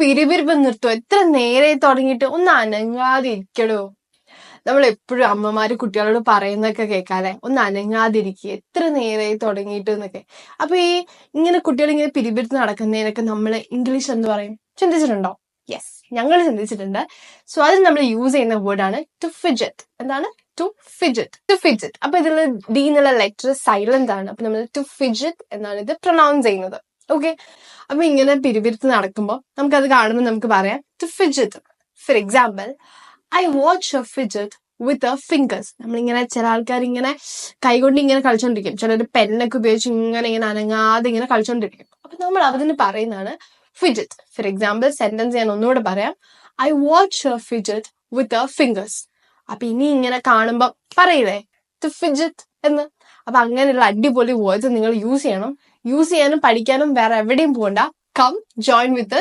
പിരിപിരിപ്പ് നിർത്തും. എത്ര നേരെ തുടങ്ങിയിട്ട് ഒന്ന് അനങ്ങാതിരിക്കടോ. നമ്മൾ എപ്പോഴും അമ്മമാര് കുട്ടികളോട് പറയുന്നൊക്കെ കേൾക്കാല്ലേ, ഒന്ന് അനങ്ങാതിരിക്കുക, എത്ര നേരായി തുടങ്ങിയിട്ട് എന്നൊക്കെ. അപ്പൊ ഇങ്ങനെ കുട്ടികൾ ഇങ്ങനെ പിരിപിരിത്ത് നടക്കുന്നതിനൊക്കെ നമ്മൾ ഇംഗ്ലീഷ് എന്ത് പറയും? ചിന്തിച്ചിട്ടുണ്ടോ? യെസ്, ഞങ്ങൾ ചിന്തിച്ചിട്ടുണ്ട്. സോ അതിന് നമ്മൾ യൂസ് ചെയ്യുന്ന വേർഡാണ് ടു ഫിജറ്റ്. എന്താണ്? To fidget. അപ്പൊ ഇതിൽ ഡി എന്നുള്ള ലെറ്റർ സൈലന്റ് ആണ്. അപ്പൊ നമ്മൾ ടു ഫിജറ്റ് എന്നാണ് ഇത് പ്രൊനൗൺസ് ചെയ്യുന്നത്. ഓക്കെ, അപ്പൊ ഇങ്ങനെ പിരിപിരിത്ത് നടക്കുമ്പോൾ നമുക്കത് കാണുമ്പോൾ നമുക്ക് പറയാം to fidget. For example, I watch a fidget with a fingers. നമ്മളിങ്ങനെ ചില ആൾക്കാർ ഇങ്ങനെ കൈകൊണ്ട് ഇങ്ങനെ കളിച്ചോണ്ടിരിക്കും, ചിലർ പെന്നൊക്കെ ഉപയോഗിച്ച് ഇങ്ങനെ അനങ്ങാതെ ഇങ്ങനെ കളിച്ചോണ്ടിരിക്കും. അപ്പൊ നമ്മൾ അതിന് പറയുന്നതാണ് ഫിജറ്റ്. ഫോർ എക്സാമ്പിൾ സെന്റൻസ് ഞാൻ ഒന്നുകൂടെ പറയാം, I watch a fidget with a fingers. അപ്പൊ ഇനി ഇങ്ങനെ കാണുമ്പോ പറയില്ലേ ടു ഫിജറ്റ് എന്ന്. അപ്പൊ അങ്ങനെയുള്ള അടിപൊളി വേർഡ്സ് നിങ്ങൾ യൂസ് ചെയ്യണം. യൂസ് ചെയ്യാനും പഠിക്കാനും വേറെ എവിടെയും പോകണ്ട. Come join with